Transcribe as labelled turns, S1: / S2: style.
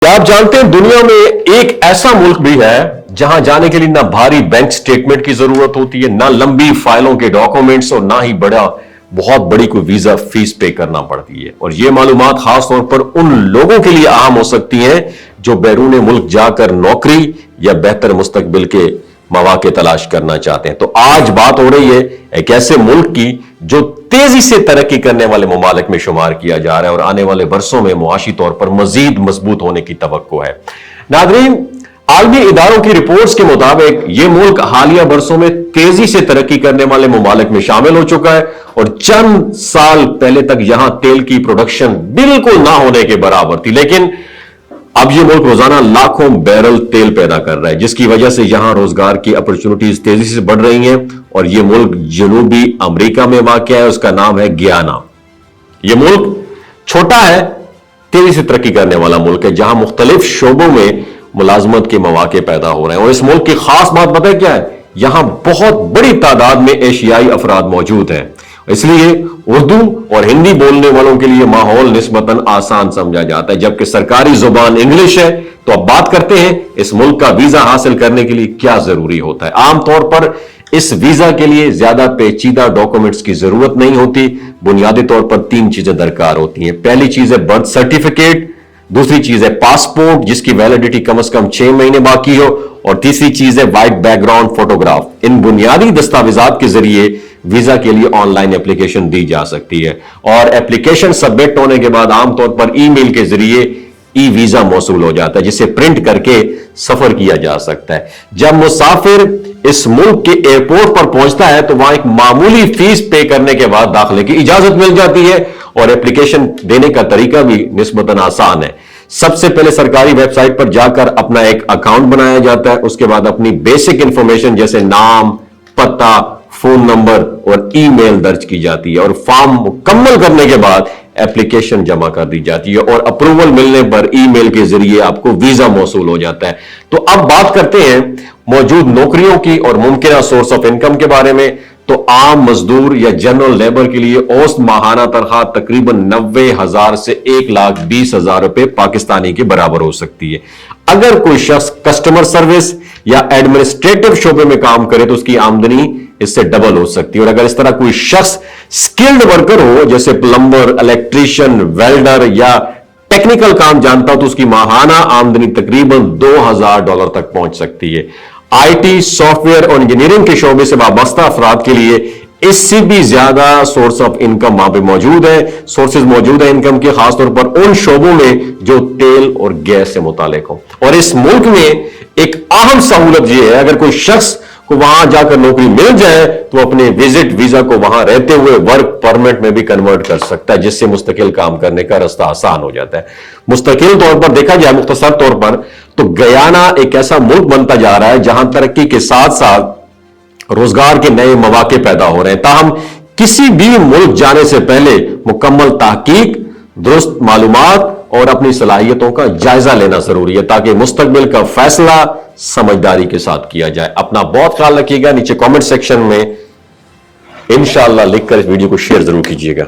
S1: क्या आप जानते हैं दुनिया में एक ऐसा मुल्क भी है जहां जाने के लिए ना भारी बैंक स्टेटमेंट की जरूरत होती है, ना लंबी फाइलों के डॉक्यूमेंट्स और ना ही बहुत बड़ी कोई वीजा फीस पे करना पड़ती है। और ये मालूमात खास तौर पर उन लोगों के लिए अहम हो सकती हैं जो बैरून मुल्क जाकर नौकरी या बेहतर मुस्तकबिल के मौके तलाश करना चाहते हैं। तो आज बात हो रही है एक ऐसे मुल्क की जो तेजी से तरक्की करने वाले ममालिक में शुमार किया जा रहा है और आने वाले वर्षों में मुआशी तौर पर मजीद मजबूत होने की तवक्को है। नाज़रीन, आलमी इदारों की रिपोर्ट्स के मुताबिक यह मुल्क हालिया बरसों में तेजी से तरक्की करने वाले ममालिक में शामिल हो चुका है और चंद साल पहले तक यहां तेल की प्रोडक्शन बिल्कुल ना होने के बराबर थी, लेकिन अब यह मुल्क रोजाना लाखों बैरल तेल पैदा कर रहा है, जिसकी वजह से यहां रोजगार की अपॉर्चुनिटीज तेजी से बढ़ रही हैं। और यह मुल्क जनूबी अमेरिका में वाक़ है, उसका नाम है गियाना। यह मुल्क छोटा है, तेजी से तरक्की करने वाला मुल्क है, जहां मुख्तलिफ शोबों में मुलाजमत के मौके पैदा हो रहे हैं। और इस मुल्क की खास बात पता है क्या है? यहां बहुत बड़ी तादाद में एशियाई अफराद मौजूद हैं, इसलिए उर्दू और हिंदी बोलने वालों के लिए माहौल निस्बतन आसान समझा जाता है, जबकि सरकारी जुबान इंग्लिश है। तो अब बात करते हैं इस मुल्क का वीजा हासिल करने के लिए क्या जरूरी होता है। आमतौर पर इस वीजा के लिए ज्यादा पेचीदा डॉक्यूमेंट्स की जरूरत नहीं होती। बुनियादी तौर पर 3 चीजें दरकार होती हैं। पहली चीज है बर्थ सर्टिफिकेट, दूसरी चीज है पासपोर्ट जिसकी वैलिडिटी कम से कम 6 महीने बाकी हो, और तीसरी चीज है वाइट बैकग्राउंड फोटोग्राफ। इन बुनियादी दस्तावेजात के जरिए वीजा के लिए ऑनलाइन एप्लीकेशन दी जा सकती है और एप्लीकेशन सबमिट होने के बाद आमतौर पर ईमेल के जरिए ई वीजा मौसूल हो जाता है, जिसे प्रिंट करके सफर किया जा सकता है। जब मुसाफिर इस मुल्क के एयरपोर्ट पर पहुंचता है तो वहां एक मामूली फीस पे करने के बाद दाखिले की इजाजत मिल जाती है और एप्लीकेशन देने का तरीका भी निस्बतन आसान है। सबसे पहले सरकारी वेबसाइट पर जाकर अपना एक अकाउंट बनाया जाता है, उसके बाद अपनी बेसिक इंफॉर्मेशन जैसे नाम, पता, फोन नंबर और ईमेल दर्ज की जाती है और फॉर्म मुकम्मल करने के बाद एप्लीकेशन जमा कर दी जाती है और अप्रूवल मिलने पर ईमेल के जरिए आपको वीजा मौसूल हो जाता है। तो अब बात करते हैं मौजूद नौकरियों की और मुमकिन सोर्स ऑफ इनकम के बारे में। तो आम मजदूर या जनरल लेबर के लिए औसत माहाना तनख्वाह तकरीबन 90,000 से 1,20,000 रुपए पाकिस्तानी के बराबर हो सकती है। अगर कोई शख्स कस्टमर सर्विस या एडमिनिस्ट्रेटिव शोबे में काम करे तो उसकी आमदनी इससे डबल हो सकती है। और अगर इस तरह कोई शख्स स्किल्ड वर्कर हो जैसे प्लम्बर, इलेक्ट्रीशियन, वेल्डर या टेक्निकल काम जानता हो तो उसकी माहाना आमदनी तकरीबन $2,000 तक पहुंच सकती है। आईटी, सॉफ्टवेयर और इंजीनियरिंग के शोबे से वाबस्ता अफराद के लिए इससे भी ज्यादा सोर्स ऑफ इनकम वहां पे मौजूद है, सोर्सेज मौजूद है इनकम के, खासतौर पर उन शोबों में जो तेल और गैस से मुतालिक हो। और इस मुल्क में एक अहम सहूलत यह है, अगर कोई शख्स को वहां जाकर नौकरी मिल जाए तो अपने विजिट वीजा को वहां रहते हुए वर्क परमिट में भी कन्वर्ट कर सकता है, जिससे मुस्तकिल काम करने का रास्ता आसान हो जाता है। मुस्तकिल तौर पर देखा जाए, मुख्तसर तौर पर, तो गयाना एक ऐसा मुल्क बनता जा रहा है जहां तरक्की के साथ साथ रोजगार के नए मौके पैदा हो रहे हैं। ताहम किसी भी मुल्क जाने से पहले मुकम्मल तहकीक, दुरुस्त मालूमात और अपनी सलाहियतों का जायजा लेना जरूरी है ताकि मुस्तकबिल का फैसला समझदारी के साथ किया जाए। अपना बहुत ख्याल रखिएगा। नीचे कमेंट सेक्शन में इंशाअल्लाह लिखकर इस वीडियो को शेयर जरूर कीजिएगा।